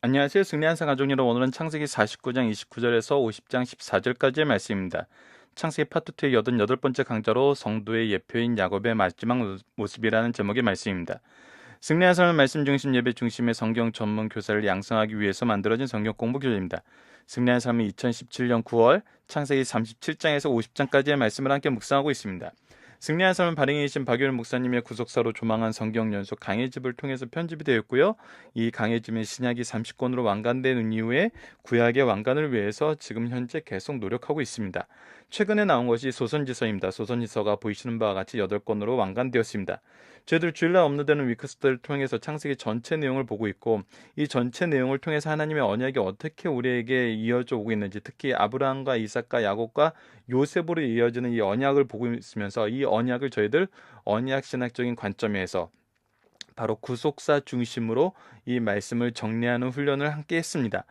안녕하세요. 승리한상 가족 여러분, 오늘은 창세기 49장 29절에서 50장 14절까지의 말씀입니다. 창세기 파트 2의 88번째 강좌로 성도의 예표인 야곱의 마지막 모습이라는 제목의 말씀입니다. 승리한상은 말씀 중심 예배 중심의 성경 전문 교사를 양성하기 위해서 만들어진 성경 공부 교재입니다. 승리한상은 2017년 9월 창세기 37장에서 50장까지의 말씀을 함께 묵상하고 있습니다. 승리한 삶은 발행이신 박유일 목사님의 구속사로 조망한 성경 연속 강해집을 통해서 편집이 되었고요. 이 강해집은 신약이 30권으로 완간된 이후에 구약의 완간을 위해서 지금 현재 계속 노력하고 있습니다. 최근에 나온 것이 소선지서입니다. 소선지서가 보이시는 바와 같이 8권으로 완간되었습니다. 저희들 주일날 업로드되는 위크스터를 통해서 창세기 전체 내용을 보고 있고, 이 전체 내용을 통해서 하나님의 언약이 어떻게 우리에게 이어져 오고 있는지, 특히 아브라함과 이삭과 야곱과 요셉으로 이어지는 이 언약을 보고 있으면서 이 언약을 저희들 언약 신학적인 관점에서 바로 구속사 중심으로 이 말씀을 정리하는 훈련을 함께 했습니다.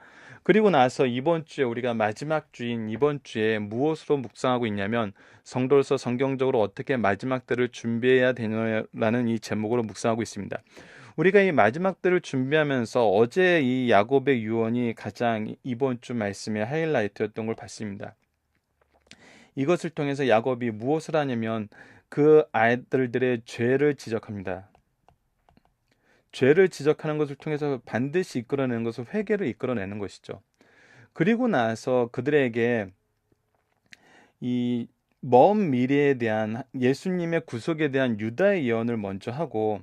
그리고 나서 이번 주에 우리가 마지막 주인 이번 주에 무엇으로 묵상하고 있냐면, 성도로서 성경적으로 어떻게 마지막 때를 준비해야 되냐라는 이 제목으로 묵상하고 있습니다. 우리가 이 마지막 때를 준비하면서 어제 이 야곱의 유언이 가장 이번 주 말씀의 하이라이트였던 걸 봤습니다. 이것을 통해서 야곱이 무엇을 하냐면 그 아들들의 죄를 지적합니다. 죄를 지적하는 것을 통해서 반드시 이끌어내는 것을 회개를 이끌어내는 것이죠. 그리고 나서 그들에게 이 먼 미래에 대한 예수님의 구속에 대한 유다의 예언을 먼저 하고,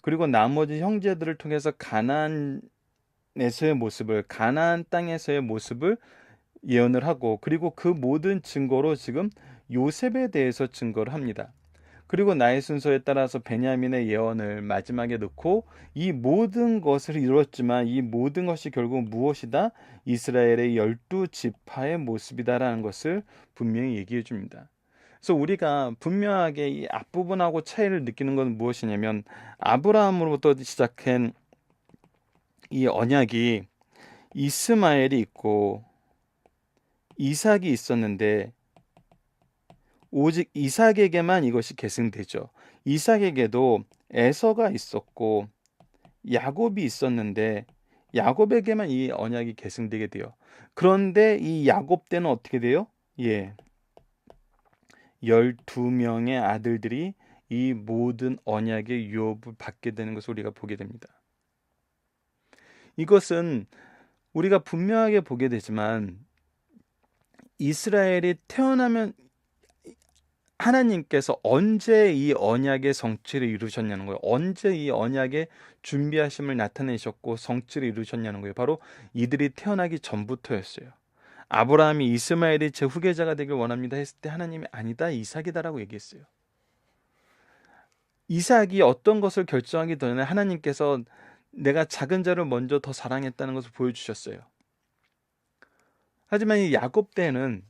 그리고 나머지 형제들을 통해서 가나안에서의 모습을, 가나안 땅에서의 모습을 예언을 하고, 그리고 그 모든 증거로 지금 요셉에 대해서 증거를 합니다. 그리고 나의 순서에 따라서 베냐민의 예언을 마지막에 넣고, 이 모든 것을 이루었지만 이 모든 것이 결국 무엇이다? 이스라엘의 12지파의 모습이다라는 것을 분명히 얘기해 줍니다. 그래서 우리가 분명하게 이 앞부분하고 차이를 느끼는 것은 무엇이냐면, 아브라함으로부터 시작한 이 언약이 이스마엘이 있고 이삭이 있었는데, 오직 이삭에게만 이것이 계승되죠. 이삭에게도 에서가 있었고 야곱이 있었는데 야곱에게만 이 언약이 계승되게 돼요. 그런데 이 야곱 때는 어떻게 돼요? 12명의 아들들이 이 모든 언약의 유업을 받게 되는 것을 우리가 보게 됩니다. 이것은 우리가 분명하게 보게 되지만, 이스라엘이 태어나면 하나님께서 언제 이 언약의 성취를 이루셨냐는 거예요. 언제 이 언약의 준비하심을 나타내셨고 성취를 이루셨냐는 거예요. 바로 이들이 태어나기 전부터였어요. 아브라함이 이스마엘이 제 후계자가 되길 원합니다 했을 때 하나님이 아니다, 이삭이다라고 얘기했어요. 이삭이 어떤 것을 결정하기 전에 하나님께서 내가 작은 자를 먼저 더 사랑했다는 것을 보여주셨어요. 하지만 이 야곱 때는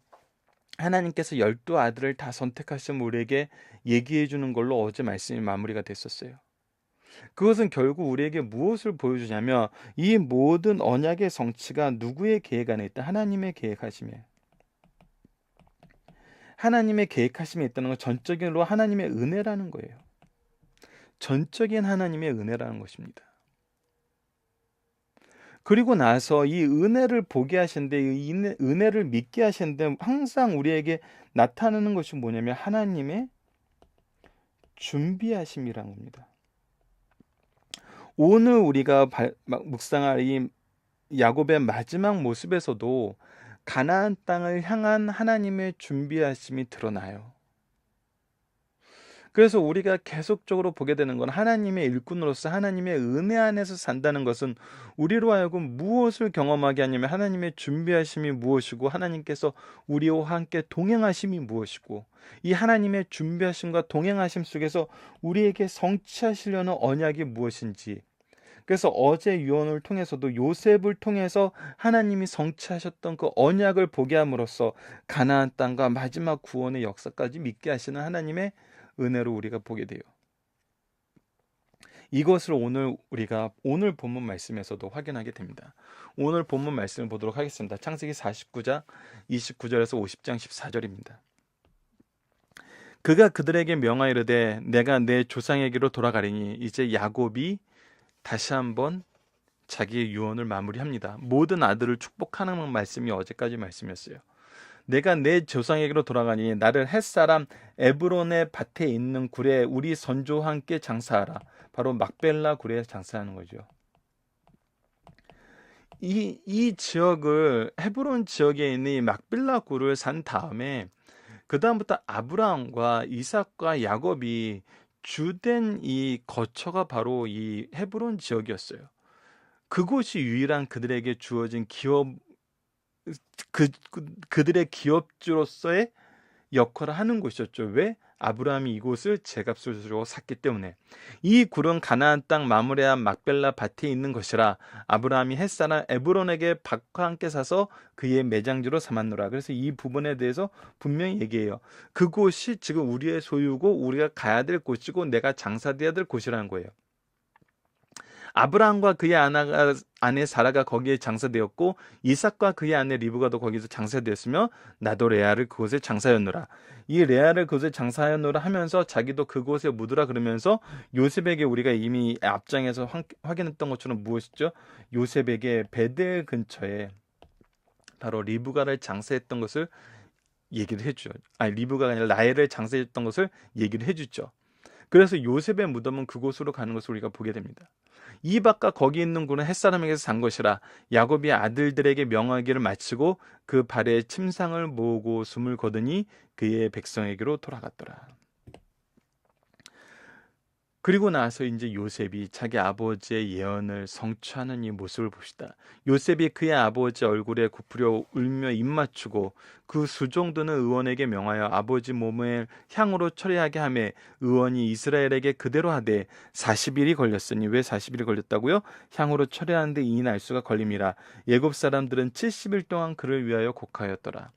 하나님께서 12아들을 다 선택하신 우리에게 얘기해 주는 걸로 어제 말씀이 마무리가 됐었어요. 그것은 결국 우리에게 무엇을 보여주냐면, 이 모든 언약의 성취가 누구의 계획 안에 있다? 하나님의 계획하심에. 하나님의 계획하심에 있다는 건 전적으로 하나님의 은혜라는 거예요. 전적인 하나님의 은혜라는 것입니다. 그리고 나서 이 은혜를 보게 하시는데, 이 은혜를 믿게 하시는데 항상 우리에게 나타나는 것이 뭐냐면 하나님의 준비하심이라는 겁니다. 오늘 우리가 묵상할 이 야곱의 마지막 모습에서도 가나안 땅을 향한 하나님의 준비하심이 드러나요. 그래서 우리가 계속적으로 보게 되는 건, 하나님의 일꾼으로서 하나님의 은혜 안에서 산다는 것은 우리로 하여금 무엇을 경험하게 하냐면 하나님의 준비하심이 무엇이고, 하나님께서 우리와 함께 동행하심이 무엇이고, 이 하나님의 준비하심과 동행하심 속에서 우리에게 성취하시려는 언약이 무엇인지. 그래서 어제 유언을 통해서도 요셉을 통해서 하나님이 성취하셨던 그 언약을 보게 함으로써 가나안 땅과 마지막 구원의 역사까지 믿게 하시는 하나님의 은혜로 우리가 보게 돼요. 이것을 우리가 오늘 본문 말씀에서도 확인하게 됩니다. 오늘 본문 말씀을 보도록 하겠습니다. 창세기 49장 29절에서 50장 14절입니다. 그가 그들에게 명하이르되 내가 내 조상에게로 돌아가리니, 이제 야곱이 다시 한번 자기의 유언을 마무리합니다. 모든 아들을 축복하는 말씀이 어제까지 말씀이었어요. 내가 내 조상에게로 돌아가니 나를 햇사람 에브론의 밭에 있는 굴에 우리 선조와 함께 장사하라. 바로 막벨라 굴에 장사하는 거죠. 이 지역을 헤브론 지역에 있는 이 막빌라 굴을 산 다음에 그 다음부터 아브라함과 이삭과 야곱이 주된 이 거처가 바로 이 헤브론 지역이었어요. 그곳이 유일한 그들에게 주어진 그들의 기업주로서의 역할을 하는 곳이었죠. 왜? 아브라함이 이곳을 제값을 주고 샀기 때문에. 이 굴은 가나안 땅 마므레아 막벨라 밭에 있는 것이라 아브라함이 햇사람 에브론에게 밭과 함께 사서 그의 매장지로 삼았노라. 그래서 이 부분에 대해서 분명히 얘기해요. 그곳이 지금 우리의 소유고 우리가 가야 될 곳이고 내가 장사되어야 될 곳이라는 거예요. 아브라함과 그의 아내 사라가 거기에 장사되었고 이삭과 그의 아내 리브가도 거기서 장사되었으며 나도 레아를 그곳에 장사하였노라. 이 레아를 그곳에 장사하였노라 하면서 자기도 그곳에 묻으라 그러면서 요셉에게 우리가 이미 앞장에서 확인했던 것처럼 무엇이죠? 요셉에게 베델 근처에 바로 리브가를 장사했던 것을 얘기를 해주죠. 아니, 리브가가 아니라 라헬을 장사했던 것을 얘기를 해주죠. 그래서 요셉의 무덤은 그곳으로 가는 것을 우리가 보게 됩니다. 이 밭과 거기 있는 굴은 햇사람에게서 산 것이라 야곱이 아들들에게 명하기를 마치고 그 발에 침상을 모으고 숨을 거두니 그의 백성에게로 돌아갔더라. 그리고 나서 이제 요셉이 자기 아버지의 예언을 성취하는 이 모습을 봅시다. 요셉이 그의 아버지 얼굴에 굽으려 울며 입맞추고 그 수종드는 의원에게 명하여 아버지 몸을 향으로 처리하게 하며 의원이 이스라엘에게 그대로 하되 40일이 걸렸으니 왜 40일이 걸렸다고요? 향으로 처리하는데 이 날수가 걸림이라. 애굽 사람들은 70일 동안 그를 위하여 곡하였더라.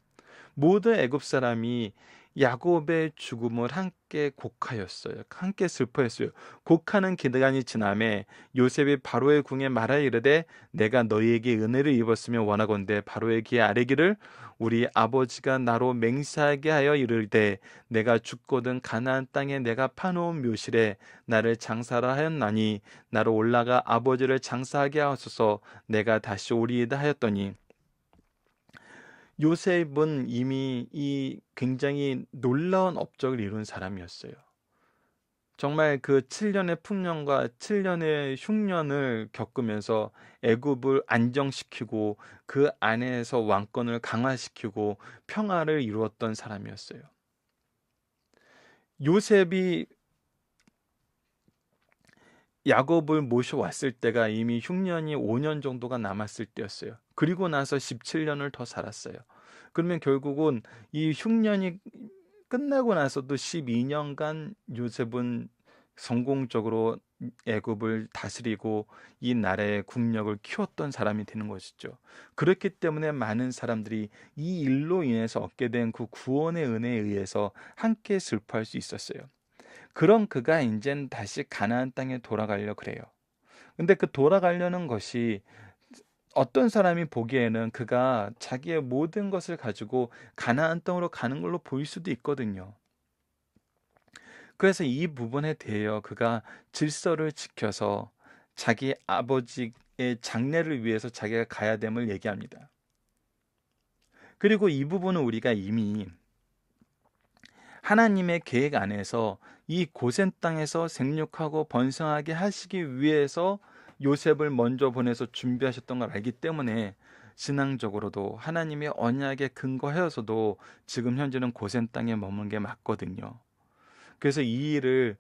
모든 애굽 사람이 야곱의 죽음을 함께 곡하였어요. 함께 슬퍼했어요. 곡하는 기간이 지남에 요셉이 바로의 궁에 말하여 이르되 내가 너희에게 은혜를 입었으며 원하건대 바로의 귀에 아뢰기를 우리 아버지가 나로 맹세하게 하여 이르되 내가 죽거든 가나안 땅에 내가 파놓은 묘실에 나를 장사라 하였나니 나로 올라가 아버지를 장사하게 하소서 내가 다시 오리이다 하였더니 요셉은 이미 이 굉장히 놀라운 업적을 이룬 사람이었어요. 정말 그 7년의 풍년과 7년의 흉년을 겪으면서 애굽을 안정시키고 그 안에서 왕권을 강화시키고 평화를 이루었던 사람이었어요. 요셉이 야곱을 모셔왔을 때가 이미 흉년이 5년 정도가 남았을 때였어요. 그리고 나서 17년을 더 살았어요. 그러면 결국은 이 흉년이 끝나고 나서도 12년간 요셉은 성공적으로 애굽을 다스리고 이 나라의 국력을 키웠던 사람이 되는 것이죠. 그렇기 때문에 많은 사람들이 이 일로 인해서 얻게 된 그 구원의 은혜에 의해서 함께 슬퍼할 수 있었어요. 그런 그가 이젠 다시 가나안 땅에 돌아가려 그래요. 근데 그 돌아가려는 것이 어떤 사람이 보기에는 그가 자기의 모든 것을 가지고 가나안 땅으로 가는 걸로 보일 수도 있거든요. 그래서 이 부분에 대하여 그가 질서를 지켜서 자기 아버지의 장례를 위해서 자기가 가야 됨을 얘기합니다. 그리고 이 부분은 우리가 이미 하나님의 계획 안에서 이 고센 땅에서 생육하고 번성하게 하시기 위해서 요셉을 먼저 보내서 준비하셨던 걸 알기 때문에 신앙적으로도 하나님의 언약에 근거하여서도 지금 현재는 고센 땅에 머무는 게 맞거든요. 그래서 이 일을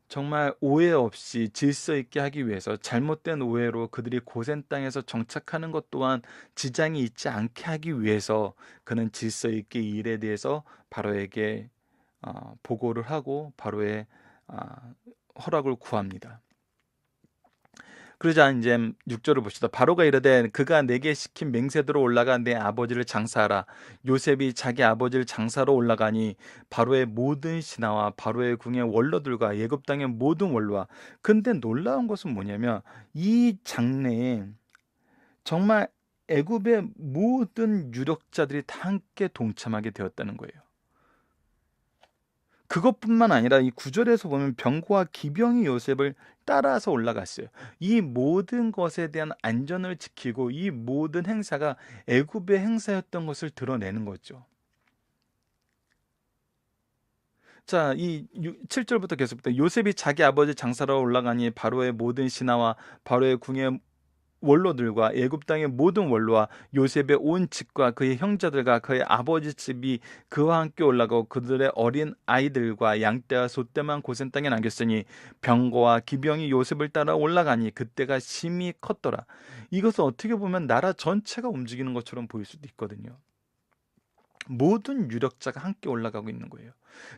정말 오해 없이 질서 있게 하기 위해서 잘못된 오해로 그들이 고센 땅에서 정착하는 것 또한 지장이 있지 않게 하기 위해서 그는 질서 있게 이 일에 대해서 바로에게 보고를 하고 바로의 허락을 구합니다. 그러자 이제 6절을 봅시다. 바로가 이르되 그가 내게 시킨 맹세대로 올라가 내 아버지를 장사하라. 요셉이 자기 아버지를 장사로 올라가니 바로의 모든 신하와 바로의 궁의 원로들과 애굽 땅의 모든 원로와. 근데 놀라운 것은 뭐냐면 이 장래에 정말 애굽의 모든 유력자들이 다 함께 동참하게 되었다는 거예요. 그것뿐만 아니라 이 9절에서 보면 병거와 기병이 요셉을 따라서 올라갔어요. 이 모든 것에 대한 안전을 지키고 이 모든 행사가 애굽의 행사였던 것을 드러내는 거죠. 자, 이 7절부터 계속부터 요셉이 자기 아버지 장사로 올라가니 바로의 모든 신하와 바로의 궁의 원로들과 애굽 땅의 모든 원로와 요셉의 온 집과 그의 형제들과 그의 아버지 집이 그와 함께 올라가고 그들의 어린 아이들과 양떼와 소떼만 고센 땅에 남겼으니 병거와 기병이 요셉을 따라 올라가니 그때가 심히 컸더라. 이것은 어떻게 보면 나라 전체가 움직이는 것처럼 보일 수도 있거든요. 모든 유력자가 함께 올라가고 있는 거예요.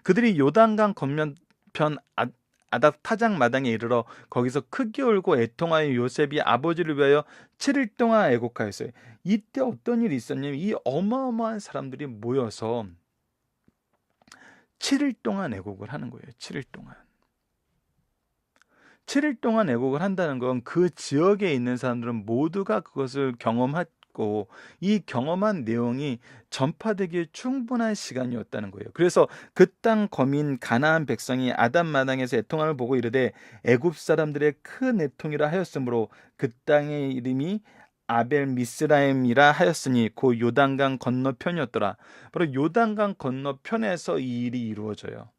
그들이 요단강 건너편 아닥 타작 마당에 이르러 거기서 크게 울고 애통하여 요셉이 아버지를 위하여 7일 동안 애곡하였어요. 이때 어떤 일이 있었냐면 이 어마어마한 사람들이 모여서 7일 동안 애곡을 하는 거예요. 7일 동안. 7일 동안 애곡을 한다는 건 그 지역에 있는 사람들은 모두가 그것을 경험했고 이 경험한 내용이 전파되기에 충분한 시간이었다는 거예요. 그래서 그 땅 거민 가나안 백성이 아담 마당에서 애통함을 보고 이르되 애굽 사람들의 큰 애통이라 하였으므로 그 땅의 이름이 아벨 미스라임이라 하였으니 그 요단강 건너편이었더라. 바로 요단강 건너편에서 이 일이 이루어져요.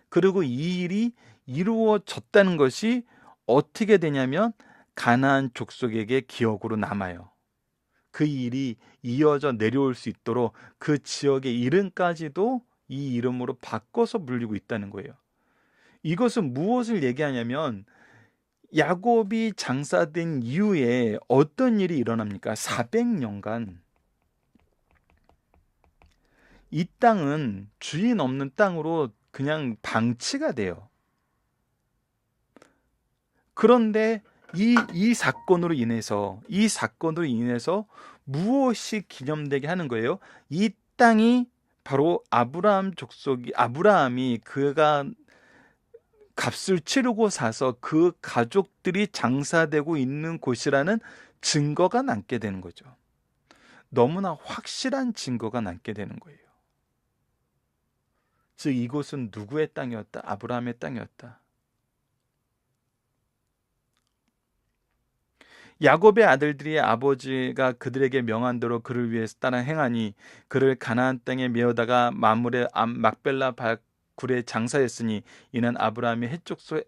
그리고 이 일이 이루어졌다는 것이 어떻게 되냐면 가나안 족속에게 기억으로 남아요. 그 일이 이어져 내려올 수 있도록 그 지역의 이름까지도 이 이름으로 바꿔서 불리고 있다는 거예요. 이것은 무엇을 얘기하냐면 야곱이 장사된 이후에 어떤 일이 일어납니까? 400년간 이 땅은 주인 없는 땅으로 그냥 방치가 돼요. 그런데 이 사건으로 인해서 무엇이 기념되게 하는 거예요? 이 땅이 바로 아브라함이 그가 값을 치르고 사서 그 가족들이 장사되고 있는 곳이라는 증거가 남게 되는 거죠. 너무나 확실한 증거가 남게 되는 거예요. 즉 이곳은 누구의 땅이었다? 아브라함의 땅이었다. 야곱의 아들들이 아버지가 그들에게 명한 대로 그를 위해서 따라 행하니 그를 가나안 땅에 메어다가 마물의 막벨라 굴에 장사했으니 이는 아브라함이 해족소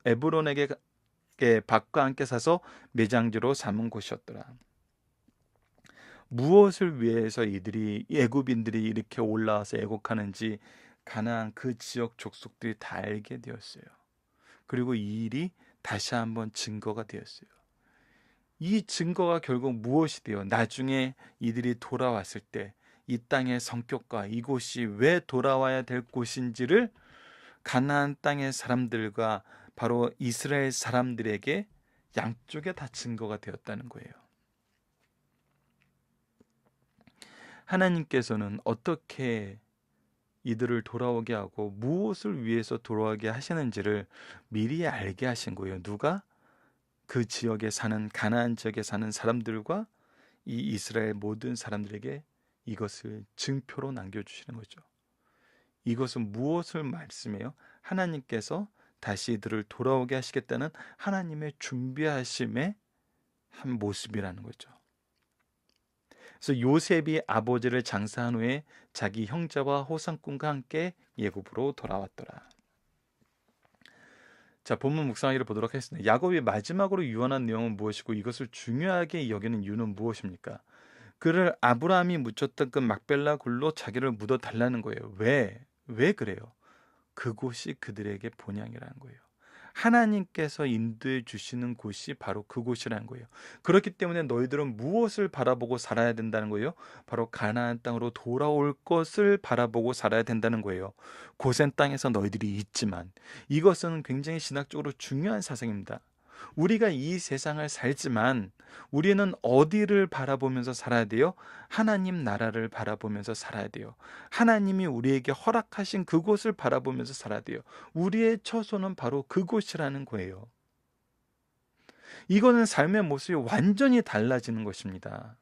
에브론에게 밭과 함께 사서 매장지로 삼은 곳이었더라. 무엇을 위해서 이들이 애굽인들이 이렇게 올라와서 애곡하는지 가나안 그 지역 족속들이 다 알게 되었어요. 그리고 이 일이 다시 한번 증거가 되었어요. 이 증거가 결국 무엇이 돼요? 나중에 이들이 돌아왔을 때 이 땅의 성격과 이곳이 왜 돌아와야 될 곳인지를 가나안 땅의 사람들과 바로 이스라엘 사람들에게 양쪽에 다 증거가 되었다는 거예요. 하나님께서는 어떻게 이들을 돌아오게 하고 무엇을 위해서 돌아오게 하시는지를 미리 알게 하신 거예요. 누가? 그 지역에 사는 가나안 지역에 사는 사람들과 이 이스라엘 모든 사람들에게 이것을 증표로 남겨주시는 거죠. 이것은 무엇을 말씀해요? 하나님께서 다시 이들을 돌아오게 하시겠다는 하나님의 준비하심의 한 모습이라는 거죠. 그래서 요셉이 아버지를 장사한 후에 자기 형제와 호상꾼과 함께 애굽으로 돌아왔더라. 자, 본문 묵상하기를 보도록 하겠습니다. 야곱이 마지막으로 유언한 내용은 무엇이고 이것을 중요하게 여기는 이유는 무엇입니까? 그를 아브라함이 묻혔던 그 막벨라 굴로 자기를 묻어 달라는 거예요. 왜 그래요? 그곳이 그들에게 본향이라는 거예요. 하나님께서 인도해 주시는 곳이 바로 그곳이라는 거예요. 그렇기 때문에 너희들은 무엇을 바라보고 살아야 된다는 거예요? 바로 가나안 땅으로 돌아올 것을 바라보고 살아야 된다는 거예요. 고센 땅에서 너희들이 있지만 이것은 굉장히 신학적으로 중요한 사상입니다. 우리가 이 세상을 살지만 우리는 어디를 바라보면서 살아야 돼요? 하나님 나라를 바라보면서 살아야 돼요. 하나님이 우리에게 허락하신 그곳을 바라보면서 살아야 돼요. 우리의 처소는 바로 그곳이라는 거예요. 이거는 삶의 모습이 완전히 달라지는 것입니다.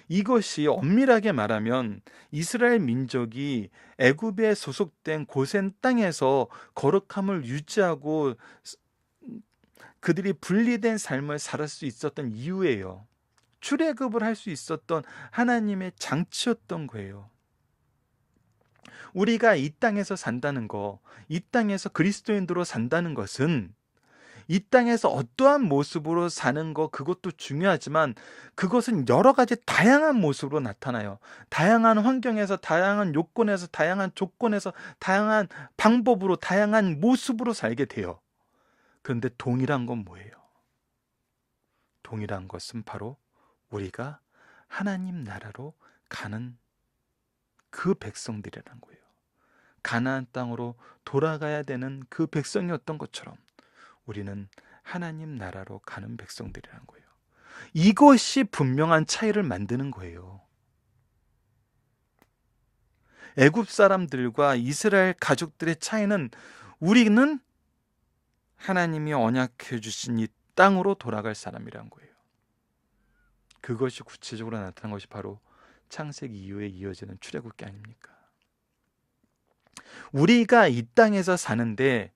이것이 엄밀하게 말하면 이스라엘 민족이 애굽에 소속된 고센 땅에서 거룩함을 유지하고 그들이 분리된 삶을 살 수 있었던 이유예요. 출애굽을 할 수 있었던 하나님의 장치였던 거예요. 우리가 이 땅에서 산다는 거, 이 땅에서 그리스도인으로 산다는 것은 이 땅에서 어떠한 모습으로 사는 거, 그것도 중요하지만 그것은 여러 가지 다양한 모습으로 나타나요. 다양한 환경에서, 다양한 요건에서, 다양한 조건에서, 다양한 방법으로, 다양한 모습으로 살게 돼요. 그런데 동일한 건 뭐예요? 동일한 것은 바로 우리가 하나님 나라로 가는 그 백성들이라는 거예요. 가나안 땅으로 돌아가야 되는 그 백성이었던 것처럼 우리는 하나님 나라로 가는 백성들이라는 거예요. 이것이 분명한 차이를 만드는 거예요. 애굽 사람들과 이스라엘 가족들의 차이는 우리는 하나님이 언약해 주신 이 땅으로 돌아갈 사람이란 거예요. 그것이 구체적으로 나타난 것이 바로 창세기 이후에 이어지는 출애굽기 아닙니까? 우리가 이 땅에서 사는데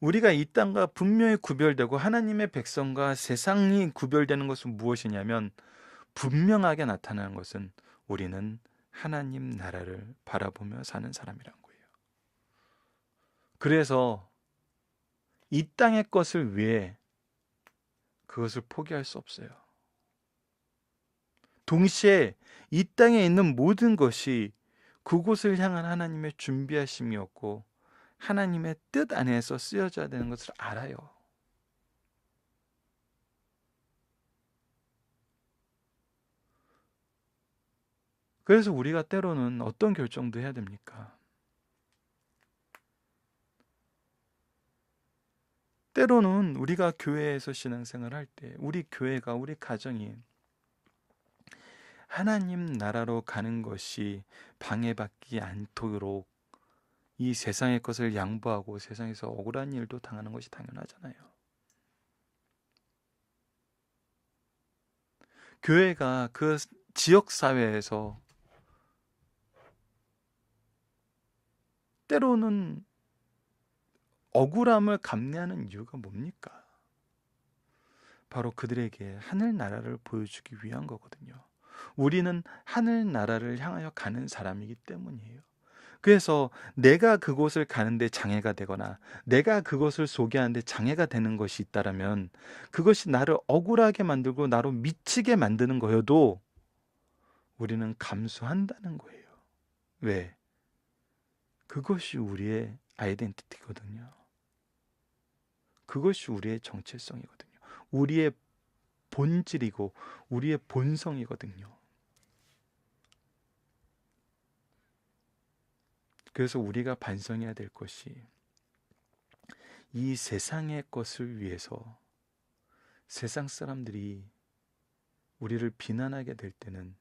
우리가 이 땅과 분명히 구별되고 하나님의 백성과 세상이 구별되는 것은 무엇이냐면 분명하게 나타나는 것은 우리는 하나님 나라를 바라보며 사는 사람이란 거예요. 그래서 이 땅의 것을 위해 그것을 포기할 수 없어요. 동시에 이 땅에 있는 모든 것이 그곳을 향한 하나님의 준비하심이었고 하나님의 뜻 안에서 쓰여져야 되는 것을 알아요. 그래서 우리가 때로는 어떤 결정도 해야 됩니까? 때로는 우리가 교회에서 신앙생활 할 때 우리 교회가 우리 가정이 하나님 나라로 가는 것이 방해받지 않도록 이 세상의 것을 양보하고 세상에서 억울한 일도 당하는 것이 당연하잖아요. 교회가 그 지역 사회에서 때로는 억울함을 감내하는 이유가 뭡니까? 바로 그들에게 하늘나라를 보여주기 위한 거거든요. 우리는 하늘나라를 향하여 가는 사람이기 때문이에요. 그래서 내가 그곳을 가는데 장애가 되거나 내가 그것을 소개하는데 장애가 되는 것이 있다라면 그것이 나를 억울하게 만들고 나로 미치게 만드는 거여도 우리는 감수한다는 거예요. 왜? 그것이 우리의 아이덴티티거든요. 그것이 우리의 정체성이거든요. 우리의 본질이고 우리의 본성이거든요. 그래서 우리가 반성해야 될 것이 이 세상의 것을 위해서 세상 사람들이 우리를 비난하게 될 때는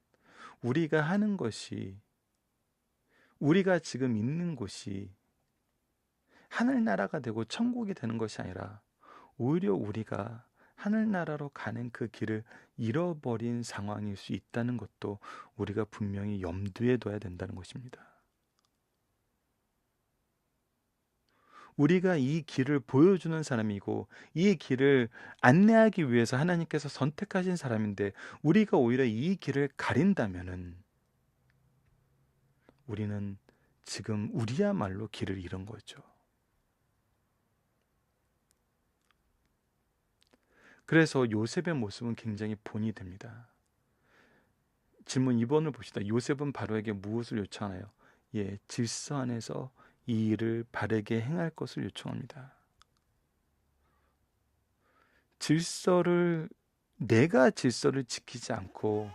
우리가 하는 것이 우리가 지금 있는 곳이 하늘나라가 되고 천국이 되는 것이 아니라 오히려 우리가 하늘나라로 가는 그 길을 잃어버린 상황일 수 있다는 것도 우리가 분명히 염두에 둬야 된다는 것입니다. 우리가 이 길을 보여주는 사람이고 이 길을 안내하기 위해서 하나님께서 선택하신 사람인데 우리가 오히려 이 길을 가린다면은 우리는 지금 우리야말로 길을 잃은 거죠. 그래서 요셉의 모습은 굉장히 본이 됩니다. 질문 2번을 봅시다. 요셉은 바로에게 무엇을 요청하나요? 예, 질서 안에서 이 일을 바르게 행할 것을 요청합니다. 내가 질서를 지키지 않고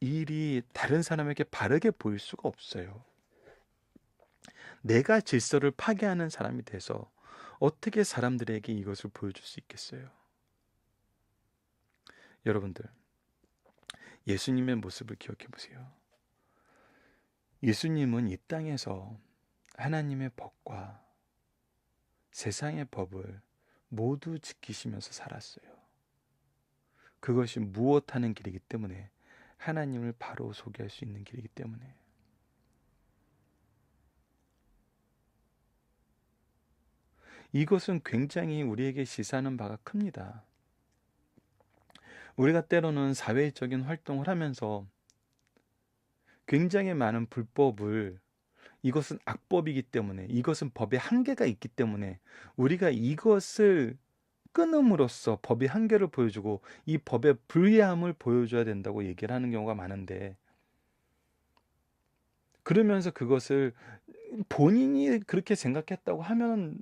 이 일이 다른 사람에게 바르게 보일 수가 없어요. 내가 질서를 파괴하는 사람이 돼서 어떻게 사람들에게 이것을 보여줄 수 있겠어요? 여러분들, 예수님의 모습을 기억해 보세요. 예수님은 이 땅에서 하나님의 법과 세상의 법을 모두 지키시면서 살았어요. 그것이 무엇하는 길이기 때문에 하나님을 바로 소개할 수 있는 길이기 때문에 이것은 굉장히 우리에게 시사하는 바가 큽니다. 우리가 때로는 사회적인 활동을 하면서 굉장히 많은 불법을, 이것은 악법이기 때문에, 이것은 법의 한계가 있기 때문에 우리가 이것을 끊음으로써 법의 한계를 보여주고 이 법의 불리함을 보여줘야 된다고 얘기를 하는 경우가 많은데, 그러면서 그것을 본인이 그렇게 생각했다고 하면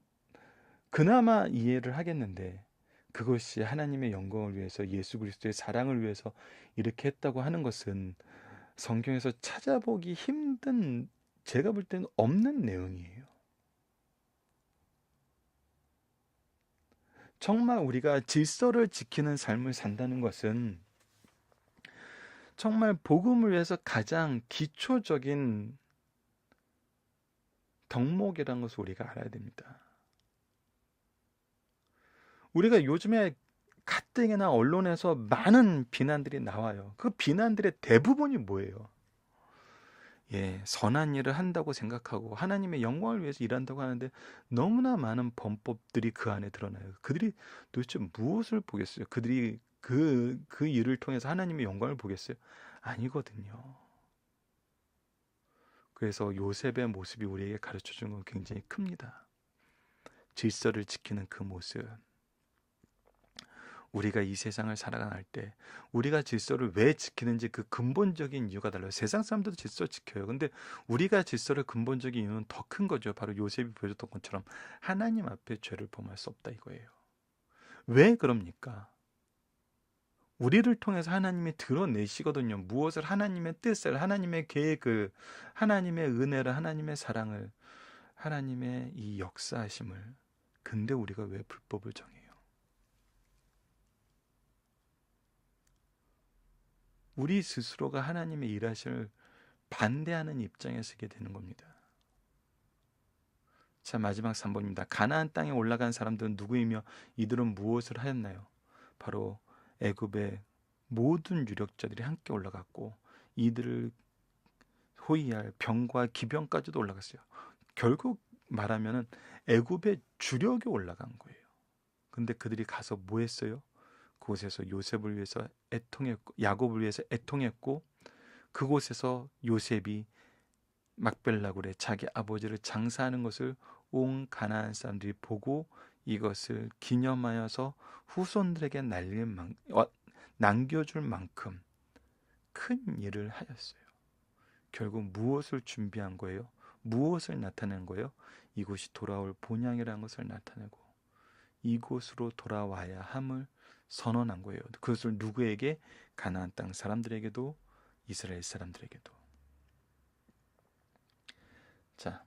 그나마 이해를 하겠는데, 그것이 하나님의 영광을 위해서, 예수 그리스도의 사랑을 위해서 이렇게 했다고 하는 것은 성경에서 찾아보기 힘든, 제가 볼 때는 없는 내용이에요. 정말 우리가 질서를 지키는 삶을 산다는 것은 정말 복음을 위해서 가장 기초적인 덕목이라는 것을 우리가 알아야 됩니다. 우리가 요즘에 가뜩이나 언론에서 많은 비난들이 나와요. 그 비난들의 대부분이 뭐예요? 선한 일을 한다고 생각하고 하나님의 영광을 위해서 일한다고 하는데 너무나 많은 범법들이 그 안에 드러나요. 그들이 도대체 무엇을 보겠어요? 그들이 그 일을 통해서 하나님의 영광을 보겠어요? 아니거든요. 그래서 요셉의 모습이 우리에게 가르쳐 주는 건 굉장히 큽니다. 질서를 지키는 그 모습. 우리가 이 세상을 살아갈 때 우리가 질서를 왜 지키는지 그 근본적인 이유가 달라요. 세상 사람들도 질서 지켜요. 근데 우리가 질서를 근본적인 이유는 더 큰 거죠. 바로 요셉이 보여줬던 것처럼 하나님 앞에 죄를 범할 수 없다 이거예요. 왜 그럽니까? 우리를 통해서 하나님이 드러내시거든요. 무엇을, 하나님의 뜻을, 하나님의 계획을, 하나님의 은혜를, 하나님의 사랑을, 하나님의 이 역사하심을. 근데 우리가 왜 불법을 정해요? 우리 스스로가 하나님의 일하심을 반대하는 입장에 서게 되는 겁니다. 자, 마지막 3번입니다. 가나안 땅에 올라간 사람들은 누구이며 이들은 무엇을 하였나요? 바로 애굽의 모든 유력자들이 함께 올라갔고 이들을 호위할 병과 기병까지도 올라갔어요. 결국 말하면은 애굽의 주력이 올라간 거예요. 근데 그들이 가서 뭐 했어요? 그곳에서 요셉을 위해서 애통했고, 야곱을 위해서 애통했고, 그곳에서 요셉이 막벨라굴에 자기 아버지를 장사하는 것을 온 가나안 사람들이 보고 이것을 기념하여서 후손들에게 남겨줄 만큼 큰 일을 하였어요. 결국 무엇을 준비한 거예요? 무엇을 나타낸 거예요? 이곳이 돌아올 본향이라는 것을 나타내고 이곳으로 돌아와야 함을 선언한 거예요. 그것을 누구에게? 가나안 땅 사람들에게도 이스라엘 사람들에게도. 자,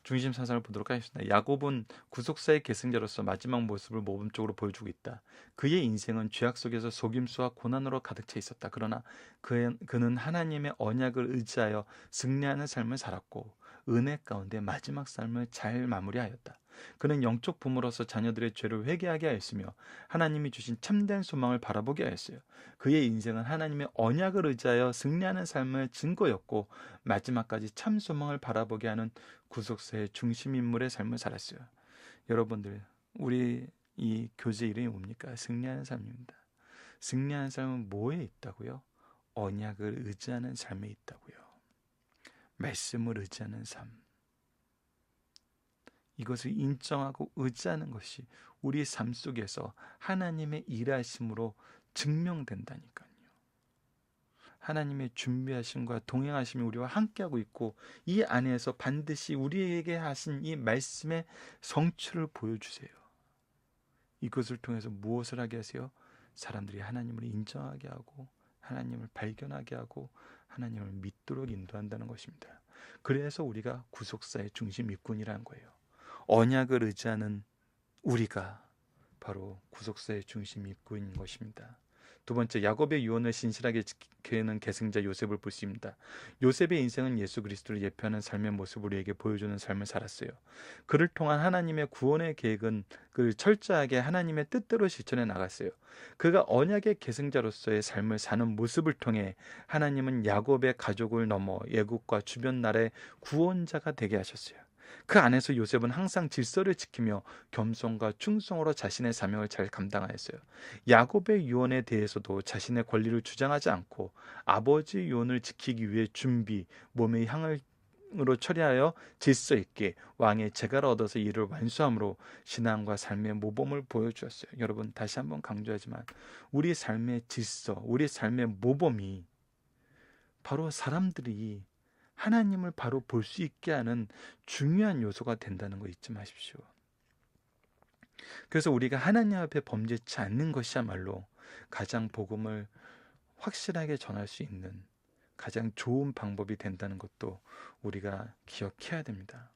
중심 사상을 보도록 하겠습니다. 야곱은 구속사의 계승자로서 마지막 모습을 모범적으로 보여주고 있다. 그의 인생은 죄악 속에서 속임수와 고난으로 가득 차 있었다. 그러나 그는 하나님의 언약을 의지하여 승리하는 삶을 살았고 은혜 가운데 마지막 삶을 잘 마무리하였다. 그는 영적 부모로서 자녀들의 죄를 회개하게 하였으며 하나님이 주신 참된 소망을 바라보게 하였어요. 그의 인생은 하나님의 언약을 의지하여 승리하는 삶의 증거였고 마지막까지 참 소망을 바라보게 하는 구속사의 중심 인물의 삶을 살았어요. 여러분들, 우리 이 교제 이름이 뭡니까? 승리하는 삶입니다. 승리하는 삶은 뭐에 있다고요? 언약을 의지하는 삶에 있다고요. 말씀을 의지하는 삶. 이것을 인정하고 의지하는 것이 우리 삶 속에서 하나님의 일하심으로 증명된다니까요. 하나님의 준비하심과 동행하심이 우리와 함께하고 있고 이 안에서 반드시 우리에게 하신 이 말씀의 성취를 보여주세요. 이것을 통해서 무엇을 하게 하세요? 사람들이 하나님을 인정하게 하고 하나님을 발견하게 하고 하나님을 믿도록 인도한다는 것입니다. 그래서 우리가 구속사의 중심 일꾼이라는 거예요. 언약을 의지하는 우리가 바로 구속사의 중심 일꾼인 것입니다. 두 번째, 야곱의 유언을 신실하게 지키는 계승자 요셉을 볼 수 있습니다. 요셉의 인생은 예수 그리스도를 예표하는 삶의 모습을 우리에게 보여주는 삶을 살았어요. 그를 통한 하나님의 구원의 계획은 그를 철저하게 하나님의 뜻대로 실천해 나갔어요. 그가 언약의 계승자로서의 삶을 사는 모습을 통해 하나님은 야곱의 가족을 넘어 애국과 주변 나라의 구원자가 되게 하셨어요. 그 안에서 요셉은 항상 질서를 지키며 겸손과 충성으로 자신의 사명을 잘 감당하였어요. 야곱의 유언에 대해서도 자신의 권리를 주장하지 않고 아버지 유언을 지키기 위해 준비, 몸의 향을 으로 처리하여 질서 있게 왕의 재가를 얻어서 이를 완수함으로 신앙과 삶의 모범을 보여주었어요. 여러분, 다시 한번 강조하지만 우리 삶의 질서, 우리 삶의 모범이 바로 사람들이 하나님을 바로 볼 수 있게 하는 중요한 요소가 된다는 거 잊지 마십시오. 그래서 우리가 하나님 앞에 범죄치 않는 것이야말로 가장 복음을 확실하게 전할 수 있는 가장 좋은 방법이 된다는 것도 우리가 기억해야 됩니다.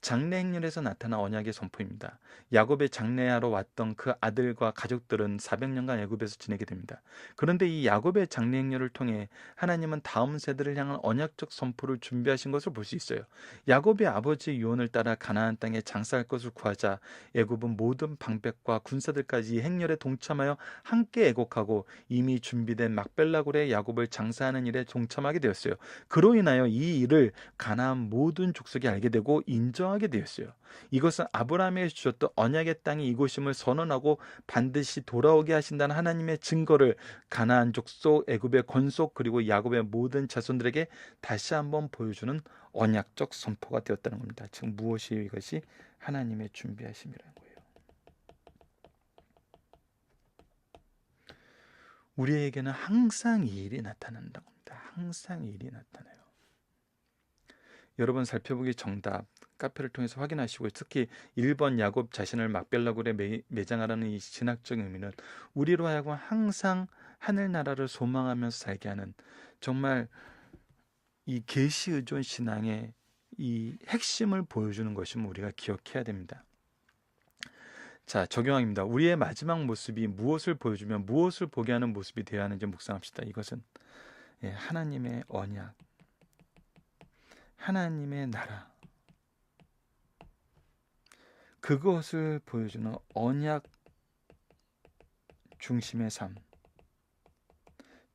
장래 행렬에서 나타난 언약의 선포입니다. 야곱의 장래하러 왔던 그 아들과 가족들은 400년간 애굽에서 지내게 됩니다. 그런데 이 야곱의 장래 행렬을 통해 하나님은 다음 세대를 향한 언약적 선포를 준비하신 것을 볼 수 있어요. 야곱의 아버지의 유언을 따라 가나안 땅에 장사할 것을 구하자 애굽은 모든 방백과 군사들까지 이 행렬에 동참하여 함께 애곡하고 이미 준비된 막벨라굴의 야곱을 장사하는 일에 동참하게 되었어요. 그로 인하여 이 일을 가나안 모든 족속이 알게 되고 인정하게 되었어요. 이것은 아브라함에게 주셨던 언약의 땅이 이곳임을 선언하고 반드시 돌아오게 하신다는 하나님의 증거를 가나안 족속, 애굽의 권속, 그리고 야곱의 모든 자손들에게 다시 한번 보여주는 언약적 선포가 되었다는 겁니다. 즉 무엇이 이것이 하나님의 준비하심이라는 거예요. 우리에게는 항상 이 일이 나타난다고 합니다. 항상 이 일이 나타나요. 여러분, 살펴보기 정답 카페를 통해서 확인하시고, 특히 1번 야곱 자신을 막벨라굴에 매장하라는 이 신학적 의미는 우리로 하여금 항상 하늘나라를 소망하면서 살게 하는, 정말 이 계시 의존 신앙의 이 핵심을 보여주는 것임을 우리가 기억해야 됩니다. 자, 적용입니다. 우리의 마지막 모습이 무엇을 보여주면 무엇을 보게 하는 모습이 되어야 하는지 묵상합시다. 이것은 하나님의 언약, 하나님의 나라, 그것을 보여주는 언약 중심의 삶,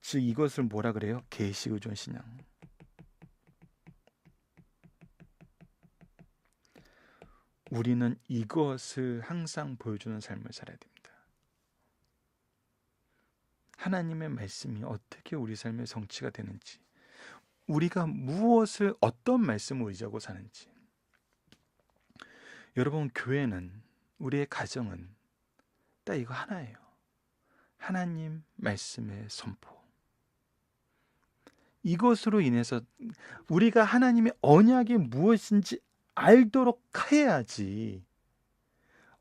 즉 이것을 뭐라 그래요? 계시 의존 신앙. 우리는 이것을 항상 보여주는 삶을 살아야 됩니다. 하나님의 말씀이 어떻게 우리 삶의 성취가 되는지, 우리가 무엇을, 어떤 말씀을 의지하고 사는지. 여러분, 교회는, 우리의 가정은 딱 이거 하나예요. 하나님 말씀의 선포. 이것으로 인해서 우리가 하나님의 언약이 무엇인지 알도록 해야지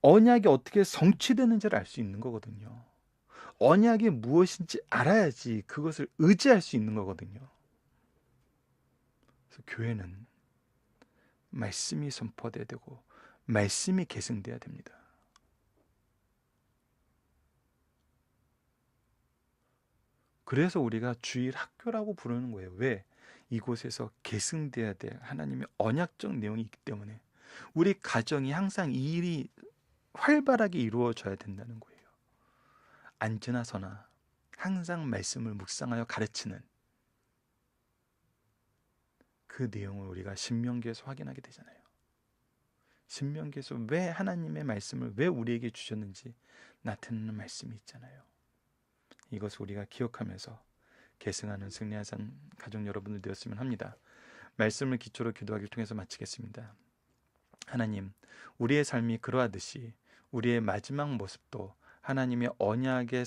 언약이 어떻게 성취되는지를 알 수 있는 거거든요. 언약이 무엇인지 알아야지 그것을 의지할 수 있는 거거든요. 그래서 교회는 말씀이 선포돼야 되고 말씀이 계승돼야 됩니다. 그래서 우리가 주일 학교라고 부르는 거예요. 왜? 이곳에서 계승돼야 될 하나님의 언약적 내용이 있기 때문에 우리 가정이 항상 이 일이 활발하게 이루어져야 된다는 거예요. 앉으나 서나 항상 말씀을 묵상하여 가르치는 그 내용을 우리가 신명기에서 확인하게 되잖아요. 신명기에서 왜 하나님의 말씀을 왜 우리에게 주셨는지 나타내는 말씀이 있잖아요. 이것을 우리가 기억하면서 계승하는 승리한 삶 가족 여러분들 되었으면 합니다. 말씀을 기초로 기도하기를 통해서 마치겠습니다. 하나님, 우리의 삶이 그러하듯이 우리의 마지막 모습도 하나님의 언약을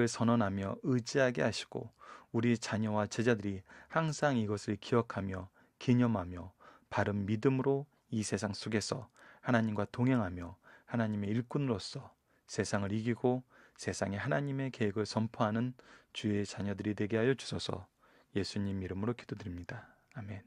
선언하며 의지하게 하시고 우리 자녀와 제자들이 항상 이것을 기억하며 기념하며 바른 믿음으로 이 세상 속에서 하나님과 동행하며 하나님의 일꾼으로서 세상을 이기고 세상에 하나님의 계획을 선포하는 주의 자녀들이 되게 하여 주소서. 예수님 이름으로 기도드립니다. 아멘.